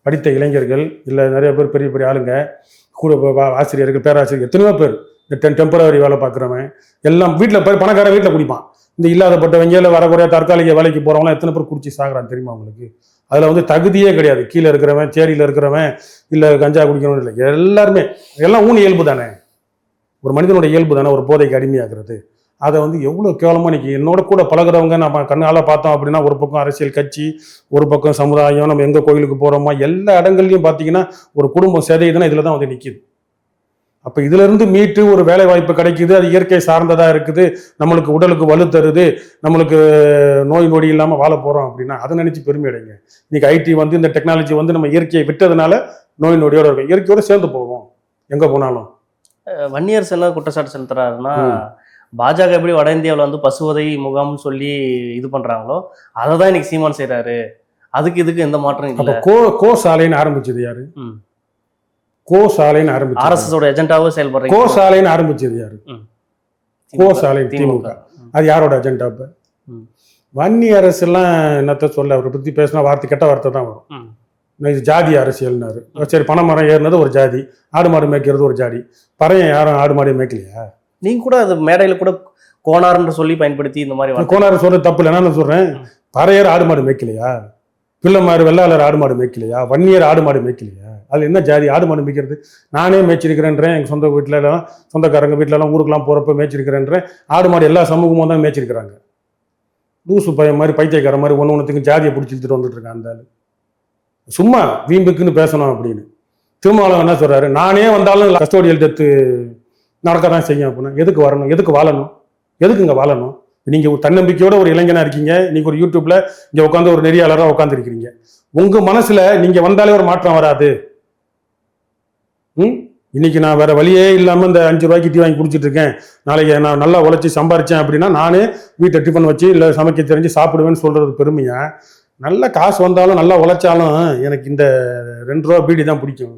படித்த இளைஞர்கள் இல்லை நிறைய பேர், பெரிய பெரிய ஆளுங்க, கூட ஆசிரியர்கள், பேராசிரியர்கள், எத்தனையோ பேர் இந்த டெம்பரவரி வேலை பார்க்குறவன் எல்லாம் வீட்டில் போய் பணக்கார வீட்டில் குடிப்பான். இந்த இல்லாதப்பட்டவங்க இல்லை வரக்குறையா தற்காலிக வேலைக்கு போகிறவங்களாம் எத்தனை பேர் குடிச்சு சாகுறான் தெரியுமா உங்களுக்கு? அதில் வந்து தகுதியே கிடையாது. கீழே இருக்கிறவன், சேரியில் இருக்கிறவன், இல்லை கஞ்சா குடிக்கிறவன் இல்லை, எல்லாருமே எல்லாம் ஊன் இயல்பு தானே. ஒரு மனிதனோட இயல்பு தானே ஒரு போதைக்கு அடிமையாகிறது. அதை வந்து எவ்வளோ கேவலமாக இன்னைக்கு என்னோட கூட பழகிறவங்க நம்ம கண்ணால் பார்த்தோம் அப்படின்னா, ஒரு பக்கம் அரசியல் கட்சி, ஒரு பக்கம் சமுதாயம், நம்ம எங்கே கோயிலுக்கு போகிறோமா, எல்லா இடங்கள்லையும் பார்த்தீங்கன்னா ஒரு குடும்பம் சிதையுதுன்னா இதில் தான் வந்து நிற்கிது. அப்போ இதிலிருந்து மீட்டு ஒரு வேலை வாய்ப்பு கிடைக்குது, அது இயற்கை சார்ந்ததாக இருக்குது, நம்மளுக்கு உடலுக்கு வலு தருது, நம்மளுக்கு நோய் நொடி இல்லாமல் வாழ போகிறோம் அப்படின்னா அதை நினச்சி பெருமை அடைங்க. இன்னைக்கு ஐடி வந்து இந்த டெக்னாலஜி வந்து நம்ம இயற்கையை விட்டதுனால நோய் நொடியோடு இருக்கும். இயற்கையோடு சேர்ந்து போவோம் எங்கே போனாலும். வன்னியரசு என்ன குற்றச்சாட்டு செலுத்துறாருன்னா, பாஜக எப்படி வட இந்தியாவில் வந்து பசுவதை முகாம்னு சொல்லி இது பண்றாங்களோ அதை தான் இன்னைக்கு சீமான் செய்யறாரு. இதுக்கு எந்த மாற்றம் இல்லை. கோ சாலைன்னு ஆரம்பிச்சது யாரு? கோ சாலைன்னு ஆரம்பிச்சு ஆர்எஸ்எஸ் ஏஜென்டாவே செயல்படுறாங்க. கோ சாலைன்னு ஆரம்பிச்சது யாரு? கோ சாலை திமுக. அது யாரோட அஜெண்டா? வன்னி அரசு எல்லாம் என்னத்த சொல்ல, அவரை பத்தி பேசினா வார்த்தை கெட்ட வார்த்தை தான் வரும். இது ஜாதி அரசியல்னாரு. சரி, பனை மரம் ஏறினது ஒரு ஜாதி, ஆடு மாடு மேய்க்கிறது ஒரு ஜாதி. பறையன் யாரும் ஆடு மாடு மேய்க்கலையா? நீங்க கூட அது மேடையில கூட கோனார்ன்னு சொல்லி பயன்படுத்தி இந்த மாதிரி கோனார் சொல்றது தப்பு இல்லை. நான் சொல்றேன், பறையர் ஆடு மாடு மேய்க்கலையா? பிள்ளைமாறு வெள்ளாளர் ஆடு மாடு மேய்க்கலையா? வன்னியர் ஆடு மாடு மேய்க்கலையா? அது என்ன ஜாதி ஆடு மாடு மேய்க்கிறது? நானே மேய்ச்சிருக்கிறேன்றேன், எங்கள் சொந்த வீட்டிலலாம் சொந்தக்காரங்க வீட்டிலலாம் ஊருக்கெல்லாம் போகிறப்ப மேய்ச்சிருக்கிறேன்றேன். ஆடு மாடு எல்லா சமூகமும் தான் மேய்ச்சிருக்கிறாங்க. லூசு பையன் மாதிரி பைத்தியக்கார மாதிரி ஒன்றுத்துக்கு ஜாதியை பிடிச்சி இழுத்துட்டு வந்துட்டு இருக்கான் அந்த ஆளு. சும்மா வீம்புக்குன்னு பேசணும் அப்படின்னு. திருமாவளவன் என்ன சொல்றாரு, நானே வந்தாலும் கஸ்டோடியல் டெத்து நடக்க தான் செய்யும் அப்படின்னா எதுக்கு வரணும், எதுக்கு வாழணும், எதுக்கு இங்கே வாழணும்? நீங்க ஒரு தன்னம்பிக்கையோட ஒரு இளைஞனா இருக்கீங்க, நீங்க ஒரு யூடியூப்ல இங்க உட்காந்து ஒரு நெறியாளராக உட்காந்து இருக்கிறீங்க. உங்க மனசுல நீங்க வந்தாலே ஒரு மாற்றம் வராது. இன்னைக்கு நான் வேற வழியே இல்லாம இந்த 5 ரூபாய்க்கு டீ வாங்கி குடிச்சிட்டு இருக்கேன், நாளைக்கு நான் நல்லா உழைச்சி சம்பாரிச்சேன் அப்படின்னா நானே வீட்டை டிஃபன் வச்சு இல்லை சமைக்க தெரிஞ்சு சாப்பிடுவேன்னு சொல்றது பெருமையா? நல்ல காசு வந்தாலும் நல்லா உழைச்சாலும் எனக்கு இந்த 2 ரூபா பீடி தான் பிடிக்கும்.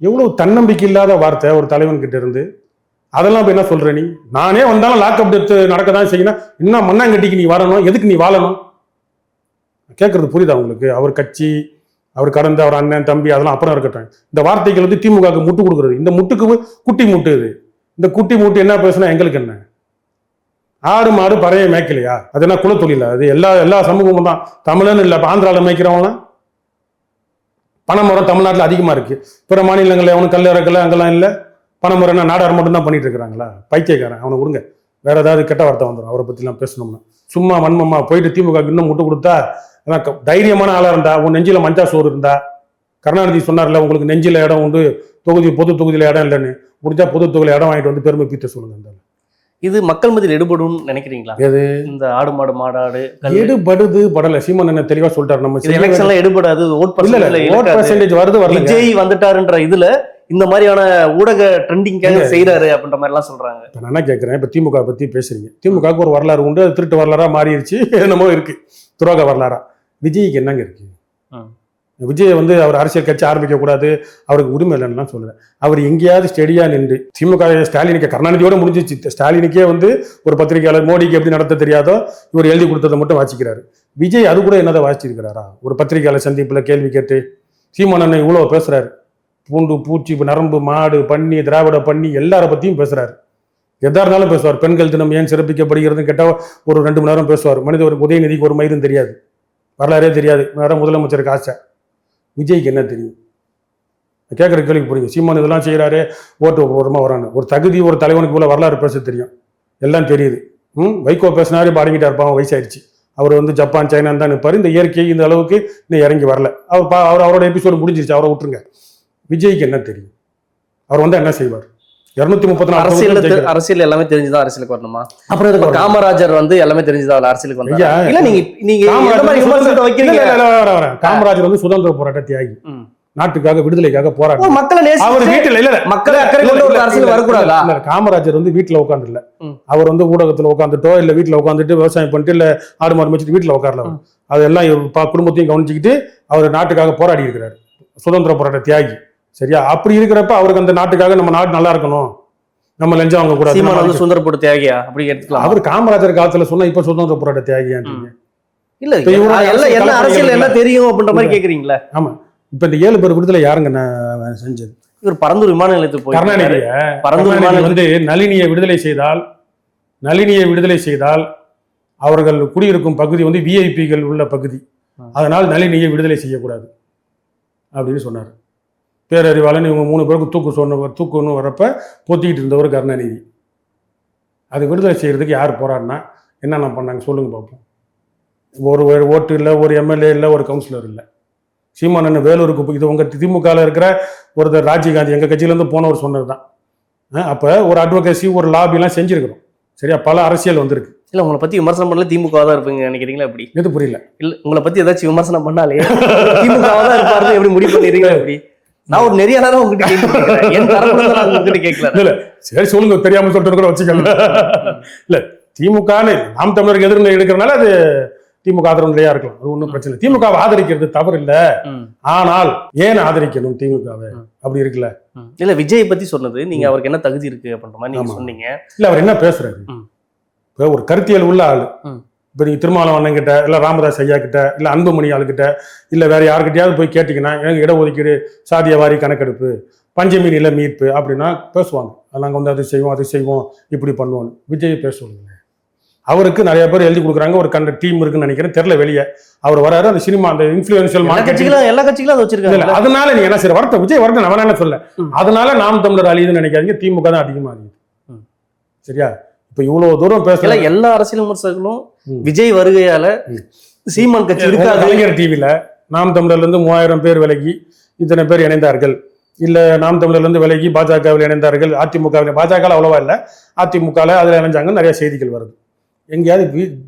எவ்வளவு தன்னம்பிக்கை இல்லாத வார்த்தை ஒரு தலைவன் கிட்ட இருந்து. அதெல்லாம் இப்ப என்ன சொல்ற நீ? நானே வந்தாலும் லாக்அப் டெத் நடக்க தான் செய்யணும், இன்னும் மண்ணாங்கட்டிக்கு நீ வரணும், எதுக்கு நீ வாழணும்? கேட்கறது புரியுதா உங்களுக்கு? அவர் கட்சி, அவர் கடந்த அவர் அண்ணன் தம்பி அதெல்லாம் அப்புறம் இருக்கட்டும். இந்த வார்த்தைகள் வந்து திமுகவுக்கு முட்டு கொடுக்குறது. இந்த முட்டுக்கு குட்டி முட்டு இது. இந்த குட்டி முட்டு என்ன பேசுனா எங்களுக்கு என்ன? ஆடு மாடு பறைய மேய்க்கலையா? அது என்ன குலத்தொழில? அது எல்லா சமூகமும் தான். தமிழன்னு இல்லை, ஆந்திராவில் மேய்க்கிறவங்களாம் பனைமரம் தமிழ்நாட்டில் அதிகமாக இருக்கு. பிற மாநிலங்களில் அவனுக்கு கல் இறக்கல அங்கெல்லாம் இல்லை. பனைமரம் நாடார் மட்டும் தான் பண்ணிட்டு இருக்கிறாங்களா? பைத்தியக்காரன், அவனை கொடுங்க. வேற ஏதாவது கெட்ட வார்த்தை வந்துடும் அவரை பற்றிலாம் பேசணும்னா. சும்மா வன்மமா போயிட்டு திமுக இன்னும் முட்டு கொடுத்தா, தைரியமான ஆளா இருந்தா, உன் நெஞ்சில மஞ்சா சோறு இருந்தா, கருணாநிதி சொன்னார்ல உங்களுக்கு நெஞ்சில இடம் உண்டு, பொது தொகுதியில இடம் இல்லைன்னு, முடிஞ்சா பொது தொகுதியில இடம் வாங்கிட்டு வந்து பெருமை பீத்த சொல்லுங்க. இது மக்கள் மத்தியில் எடுபடும் நினைக்கிறீங்களா? எது இந்த ஆடு மாடு மாடாடு எடுபடுது படல? சீமான் என்ன தெளிவா சொல்லிட்டாரு, நம்ம எலெக்ஷன்ல எடுபடாது, ஓட் பர்சன்டேஜ் வருது. விஜய் வந்துட்டாருன்ற இதுல இந்த மாதிரியான ஊடக ட்ரெண்டிங்காக செய்யறாரு அப்படின்ற மாதிரி எல்லாம் சொல்றாங்க. நான் என்ன கேட்கறேன், இப்ப திமுக பத்தி பேசுறீங்க. திமுகவுக்கு ஒரு வரலாறு உண்டு, அது திருட்டு வரலாறா மாறிடுச்சு, என்னமோ இருக்கு, துரோக வரலாறா. விஜய்க்கு என்னங்க இருக்கு? விஜய் வந்து அவர் அரசியல் கட்சி ஆரம்பிக்க கூடாது, அவருக்கு உரிமை இல்லைன்னு சொல்லுறேன். அவர் எங்கேயாவது ஸ்டெடியா நின்று திமுக ஸ்டாலினுக்கு கருணாநிதியோட முடிஞ்சிச்சு. ஸ்டாலினுக்கே வந்து ஒரு பத்திரிகையாளர் மோடிக்கு எப்படி நடத்த தெரியாதோ இவர் எழுதி கொடுத்ததை மட்டும் வாசிக்கிறாரு. விஜய் அது கூட என்னதை வாசிச்சிருக்கிறாரா? ஒரு பத்திரிகையாளர் சந்திப்புல கேள்வி கேட்டு சீமான் இவ்வளவு பேசுறாரு. பூண்டு பூச்சி நரம்பு மாடு பன்னி திராவிட பன்னி எல்லார பத்தியும் பேசுறாரு. எதா இருந்தாலும் பேசுவார். பெண்கள் தினம் ஏன் சிறப்பிக்கப்படுகிறது கேட்டா ஒரு 2 மணி நேரம் பேசுவார். மனித ஒரு உதயநிதிக்கு ஒரு மயிரும் தெரியாது, வரலாறே தெரியாது, வேற முதலமைச்சருக்கு ஆசை. விஜய்க்கு என்ன தெரியும்? கேட்குற கேள்விக்கு புரியுங்க. சீமான் இதெல்லாம் செய்யறாரு, ஓட்டு ஓரமா வரான்னு. ஒரு தகுதி ஒரு தலைவனுக்கு உள்ள வரலாறு பேச தெரியும், எல்லாம் தெரியுது. வைகோ பேசினாரு, இப்போ அடங்கிட்டா இருப்பான், வயசாயிடுச்சு. அவர் வந்து ஜப்பான் சைனா தான் நிற்பாரு. இந்த இயற்கை இந்த அளவுக்கு இன்னும் இறங்கி வரல. அவரோட எபிசோடு முடிஞ்சிருச்சு, அவரை விட்டுருங்க. விஜய்க்கு என்ன தெரியும்? அவர் வந்து என்ன செய்வார்? 234 அரசியல் எல்லாமே தெரிஞ்சுதான் அரசியலுக்கு வரணுமா? அப்புறம் காமராஜர் வந்து எல்லாமே தெரிஞ்சுதான் அரசியலுக்கு வந்தாரு. இல்ல நீங்க காமராஜர் வந்து சுதந்திர போராட்ட தியாகி, நாட்டுக்காக விடுதலைக்காக போராடி அவர் வீட்டுல இல்ல மக்களை அக்கறை கொண்டு ஒரு அரசியல் வரக்கூடாதா? காமராஜர் வந்து வீட்டுல உட்காந்து இல்ல, அவர் வந்து ஊடகத்துல உட்காந்துட்டோ இல்ல வீட்டுல உட்காந்துட்டு விவசாயம் பண்ணிட்டு இல்ல ஆடு மாடு மேய்ச்சிட்டு வீட்டுல உட்காரல. அதெல்லாம் குடும்பத்தையும் கவனிச்சுக்கிட்டு அவர் நாட்டுக்காக போராடி இருக்கிறாரு, சுதந்திர போராட்ட தியாகி. சரியா? அப்படி இருக்கிறப்ப அவருக்கு அந்த நாட்டுக்காக நம்ம நாடு நல்லா இருக்கணும், நம்ம லஞ்சம் வாங்க கூடாது, சுதந்திர போராட்ட தியாகியா அப்படி எடுத்துக்கலாம். அவர் காமராஜர் காலத்துல சொன்னா இப்ப சுதந்திர போராட்ட தியாகியா? இல்ல என்ன அரசியல் என்ன தெரியும் அப்படின்ற மாதிரி கேக்குறீங்களா? ஆமா. இப்ப இந்த 7 பேர் விடுதலை யாருங்க செஞ்சது? இவர் பரந்தூர் விமான நிலையத்துக்கு போய் கருணாநிதி வந்து நளினியை விடுதலை செய்தால் அவர்கள் குடியிருக்கும் பகுதி வந்து விஐபிகள் உள்ள பகுதி, அதனால் நளினியை விடுதலை செய்யக்கூடாது அப்படின்னு சொன்னார். பேரறிவாளன் இவங்க 3 பேருக்கு தூக்குன்னு வரப்ப பொத்திக்கிட்டு இருந்தவர் கருணாநிதி. அது விடுதலை செய்யறதுக்கு யார் போராடினா என்னென்ன பண்ணாங்க சொல்லுங்க பார்ப்போம். ஒரு ஓட்டு இல்லை, ஒரு எம்எல்ஏ இல்லை, ஒரு கவுன்சிலர் இல்லை. சீமான் வேலூருக்கு இது உங்க திமுகவில் இருக்கிற ஒருத்தர் ராஜீவ்காந்தி எங்க கட்சியிலேருந்து போனவர் சொன்னது தான். அப்போ ஒரு அட்வொகேசி ஒரு லாபிலாம் செஞ்சிருக்கிறோம். சரியா? பல அரசியல் வந்திருக்கு. இல்ல உங்களை பத்தி விமர்சனம் பண்ணல திமுக தான் இருப்பீங்க நினைக்கிறீங்களா? எப்படி எது புரியல? இல்ல உங்களை பத்தி ஏதாச்சும் விமர்சனம் பண்ணாலே திமுக தான் இருப்பாரு எப்படி முடிவு பண்ணிடுறீங்களா? எப்படி? நான் ஒரு நெறியாளரா உங்ககிட்ட கேட்கிறேன், என் தரப்புல நான் உங்ககிட்ட கேட்கல. இல்ல சரி சொல்லுங்க, தெரியாம சொல்லிட்டு கூட வச்சுக்கோங்க. இல்ல திமுகன்னு நாம் தமிழருக்கு எதிர்த்து எடுக்கிறதுனால அது திமுக ஆதரவுலையா இருக்கலாம், அது ஒன்றும் பிரச்சனை. திமுகவை ஆதரிக்கிறது தவறு இல்ல, ஆனால் ஏன் ஆதரிக்கணும் திமுகவை? அப்படி இருக்குல்ல. இல்ல விஜய் பத்தி சொன்னது நீங்க அவருக்கு என்ன தகுதி இருக்கு அப்படின்ற மாதிரி நீங்க சொன்னீங்க. இல்ல அவர் என்ன பேசுறாரு? இப்போ ஒரு கருத்தியல் உள்ள ஆளு, இப்போ நீங்கள் திருமாவளவன் கிட்ட இல்லை ராமதாஸ் ஐயா கிட்ட இல்லை அன்புமணி ஆளுக்கிட்ட இல்லை வேற யாருக்கிட்டையாவது போய் கேட்டிங்கன்னா எனக்கு இடஒதுக்கீடு சாதிய வாரி கணக்கெடுப்பு பஞ்சமி நில மீட்பு அப்படின்னா பேசுவாங்க. நாங்கள் வந்து அது செய்வோம் இப்படி பண்ணுவோம். விஜய் பேசுவாங்க. அவருக்கு நிறைய பேர் எழுதி கொடுக்குறாங்க. ஒரு கண்ட டீம் இருக்குன்னு நினைக்கிறேன், தெரியல. வெளியே அவர் வராரு, அந்த சினிமா அந்த இன்ஃபுளுன்ஷியல் எல்லா கட்சிகளும் அதை வச்சிருக்காங்க. அதனால நீங்க என்ன சரி வரட்டும், விஜய் வரட்டும், நான் என்ன சொல்ல. அதனால நாம் தமிழர் அழியுதுன்னு நினைக்காதீங்க, திமுக தான் அதிகமா அழியுது. சரியா? இப்ப இவ்வளவு தூரம் பேசல. எல்லா அரசியல் விமர்சகர்களும் விஜய் வருகையால சீமான் கட்சி இருக்காது. கலைஞர் டிவில நாம் தமிழர்ல இருந்து 3000 பேர் விலகி இத்தனை பேர் இணைந்தார்கள், இல்ல நாம் தமிழர்ல இருந்து விலகி பாஜகவில் இணைந்தார்கள், அதிமுகவில் பாஜக அவ்வளவா இல்ல அதிமுகல அதுல இணைஞ்சாங்க, நிறைய செய்திகள் வருது. எங்கேயாவது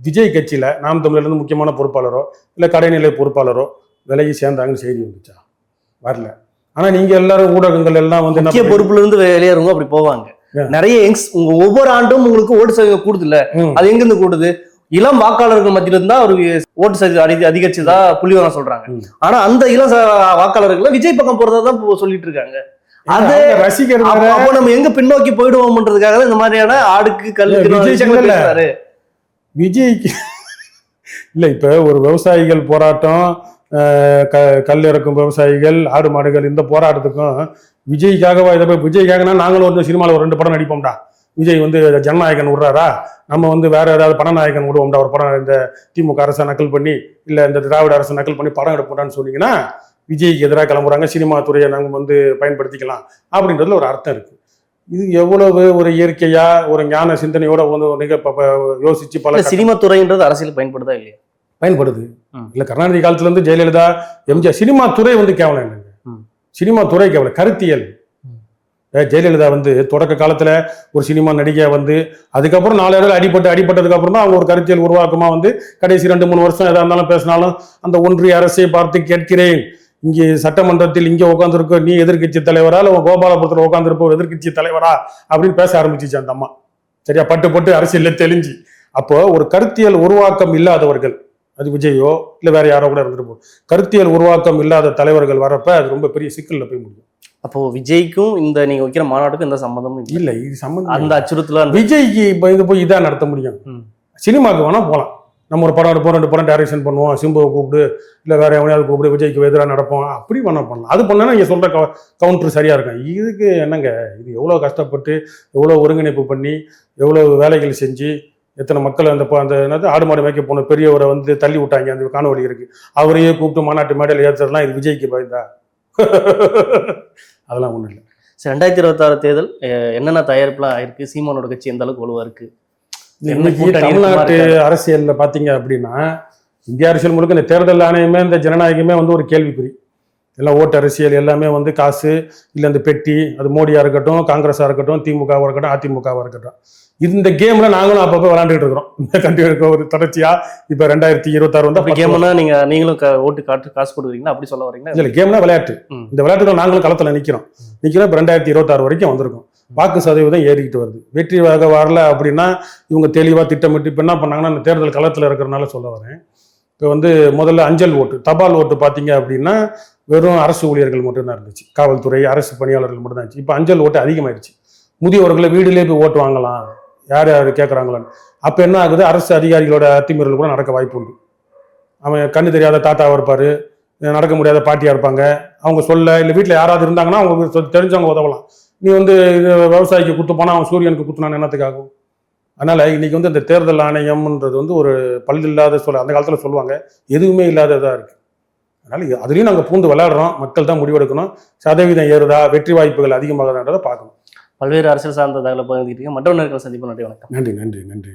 விஜய் கட்சியில நாம் தமிழர்ல இருந்து முக்கியமான பொறுப்பாளரோ இல்ல கடைநிலை பொறுப்பாளரோ விலகி சேர்ந்தாங்கன்னு செய்தி வந்துச்சா? வரல. ஆனா நீங்க எல்லாரும் ஊடகங்கள் எல்லாம் வந்து முக்கிய பொறுப்புல இருந்து வெளியேறவங்க அப்படி போவாங்க. நிறைய ஒவ்வொரு ஆண்டும் உங்களுக்கு ஓட்டு சதவீதம் கூடுது இல்ல, அது எங்க இருந்து கூடுது? இளம் வாக்காளர்கள் மத்தியில இருந்தா ஒரு ஓட்டு சதவீதம் அதிகரிச்சதா புள்ளிவரம் சொல்றாங்க. ஆனா அந்த இளம் வாக்காளர்கள் விஜய் பக்கம் போறதான் சொல்லிட்டு இருக்காங்க. அது ரசிகர்கள் அப்போ நம்ம எங்க பின்னோக்கி போயிடுவோம்ன்றதுக்காக இந்த மாதிரியான ஆடுக்கு கல்லுக்கு விஜய்க்கு இல்ல. இப்ப ஒரு விவசாயிகள் போராட்டம், கல் இறக்கும் விவசாயிகள், ஆடு மாடுகள், இந்த போராட்டத்துக்கும் விஜய்க்காகவா இதை போய் விஜய்க்காகனா நாங்களும் வந்து சினிமாவில் ஒரு 2 படம் நடிப்போம்டா. விஜய் வந்து ஜனநாயகன் விடுறாரா, நம்ம வந்து வேற ஏதாவது பணநாயகன் விடுவோம்டா, ஒரு படம் இந்த திமுக அரசை நக்கல் பண்ணி இல்ல இந்த திராவிட அரசை நக்கல் பண்ணி படம் எடுப்போம்டான்னு சொன்னீங்கன்னா விஜய்க்கு எதிராக கிளம்புறாங்க, சினிமா துறையை நாங்கள் வந்து பயன்படுத்திக்கலாம் அப்படின்றதுல ஒரு அர்த்தம் இருக்கு. இது எவ்வளவு ஒரு இயற்கையா ஒரு ஞான சிந்தனையோட வந்து யோசிச்சு பல சினிமா துறைன்றது அரசியல் பயன்படுதா இல்லையா? பயன்படுது. இல்ல கருணாநிதி காலத்துல இருந்து ஜெயலலிதா, எம்ஜிஆர், சினிமா துறை வந்து கேவலம் இல்லைங்க. சினிமா துறை கேவலம், கருத்தியல். ஜெயலலிதா வந்து தொடக்க காலத்துல ஒரு சினிமா நடிகை வந்து அதுக்கப்புறம் 4 இடத்துல அடிபட்டதுக்கு அப்புறம் தான் அவங்க ஒரு கருத்தியல் உருவாக்கமா வந்து கடைசி 2-3 வருஷம் எதா இருந்தாலும் பேசினாலும் அந்த ஒன்றிய அரசை பார்த்து கேட்கிறேன், இங்கே சட்டமன்றத்தில் இங்கே உட்காந்துருக்க நீ எதிர்கட்சி தலைவரா இல்ல கோபாலபுரத்தில் உட்காந்துருப்ப ஒரு எதிர்கட்சி தலைவரா அப்படின்னு பேச ஆரம்பிச்சிச்சு அந்த அம்மா. சரியா? பட்டு அரசியல்ல தெளிஞ்சு. அப்போ ஒரு கருத்தியல் உருவாக்கம் இல்லாதவர்கள், அது விஜயோ இல்ல வேற யாரோ கூட இருந்துட்டு போகும், கருத்தியல் உருவாக்கம் இல்லாத தலைவர்கள் வரப்ப அது ரொம்ப பெரிய சிக்கல்ல போய் முடியும். அப்போ விஜய்க்கும் இந்த நீங்க வைக்கிற மாநாட்டுக்கும் எந்த சம்மந்தமும் இல்ல. இது சம்பந்தம் அந்த அச்சுறுத்தல விஜய்க்கு இப்ப இது போய் இதான் நடத்த முடியும். சினிமாவுக்கு வேணா போகலாம், நம்ம ஒரு படம் எடுப்போம், 2 படம் டைரக்ஷன் பண்ணுவோம், சிம்புவை கூப்பிடு இல்லை வேற எவனையாவது கூப்பிடு, விஜய்க்கு எதிராக நடப்போம், அப்படி வேணா பண்ணலாம். அது பண்ணா நீங்க சொல்ற கவுண்டர் சரியா இருக்கும். இதுக்கு என்னங்க, இது எவ்வளவு கஷ்டப்பட்டு எவ்வளவு ஒருங்கிணைப்பு பண்ணி எவ்வளவு வேலைகள் செஞ்சு எத்தனை மக்கள் அந்த என்னது ஆடு மாடு மேய்க்க போன பெரியவரை வந்து தள்ளி விட்டாங்க, அந்த காணொலி இருக்கு. அவரையே கூப்பிட்டு மாநாட்டு மேடையில் ஏற்றுறதுலாம் இது விஜய்க்கு பயந்தா? அதெல்லாம் ஒண்ணும் இல்லை. 2026 தேர்தல் என்னென்ன தயாரிப்புலாம் ஆயிருக்கு? சீமானோட கட்சி எந்த அளவுக்கு வலுவா இருக்கு? தமிழ்நாட்டு அரசியல்ல பாத்தீங்க அப்படின்னா இந்திய அரசியல் முழுக்க இந்த தேர்தல் ஆணையமே இந்த ஜனநாயகமே வந்து ஒரு கேள்விக்குறி. எல்லாம் ஓட்டு அரசியல் எல்லாமே வந்து காசு இல்லை இந்த பெட்டி, அது மோடியா இருக்கட்டும், காங்கிரஸா இருக்கட்டும், திமுகவா இருக்கட்டும், அதிமுகவா இருக்கட்டும், இந்த கேம்ல நாங்களும் அப்பப்போ விளையாண்டுட்டு இருக்கிறோம் ஒரு தொடர்ச்சியா. இப்ப 2026 வந்து கேம்னா நீங்களும் ஓட்டு காசு கொடுக்குறீங்களா அப்படி சொல்ல வரீங்களா? இல்ல, கேம்னா விளையாட்டு. இந்த விளையாட்டுல நாங்களும் களத்துல நிக்கிறோம். இப்ப 2026 வரைக்கும் வந்திருக்கோம். வாக்கு சதவீதம் ஏறிக்கிட்டு வருது. வெற்றி வரல அப்படின்னா இவங்க தெளிவா திட்டமிட்டு இப்ப என்ன பண்ணாங்கன்னா இந்த தேர்தல் களத்துல இருக்கிறதுனால சொல்ல வரேன். இப்போ வந்து முதல்ல அஞ்சல் ஓட்டு, தபால் ஓட்டு பார்த்தீங்க அப்படின்னா வெறும் அரசு ஊழியர்கள் மட்டும்தான் இருந்துச்சு, காவல்துறை அரசு பணியாளர்கள் மட்டும் தான் இருந்துச்சு. இப்போ அஞ்சல் ஓட்டு அதிகமாயிடுச்சு. முதியவர்களை வீடுலேயே போய் ஓட்டு வாங்கலாம், யார் யார் கேட்குறாங்களான்னு. அப்போ என்ன ஆகுது, அரசு அதிகாரிகளோட அத்துமீறல் கூட நடக்க வாய்ப்பு உண்டு. அவன் கண்ணு தெரியாத தாத்தாவாக இருப்பார், நடக்க முடியாத பாட்டியாக இருப்பாங்க, அவங்க சொல்ல இல்லை வீட்டில் யாராவது இருந்தாங்கன்னா அவங்க தெரிஞ்சவங்க உதவலாம். நீ வந்து விவசாயிக்கு குத்து போனால் அவன் சூரியனுக்கு குத்துனான்னு என்னத்துக்காகும்? அதனால இன்னைக்கு வந்து இந்த தேர்தல் ஆணையம்ன்றது வந்து ஒரு பல் இல்லாத அந்த காலத்துல சொல்லுவாங்க, எதுவுமே இல்லாததா இருக்கு. அதனால அதுலயும் நாங்க பூந்து விளையாடுறோம். மக்கள் தான் முடிவெடுக்கணும். சதவீதம் ஏறுதா, வெற்றி வாய்ப்புகள் அதிகமாகன்றதை பார்க்கணும். பல்வேறு அரசியல் சார்ந்த தகவலை பகிர்ந்துக்கிட்டீங்க. மற்றொரு நேரத்தில் சந்திப்பு. நன்றி, வணக்கம். நன்றி.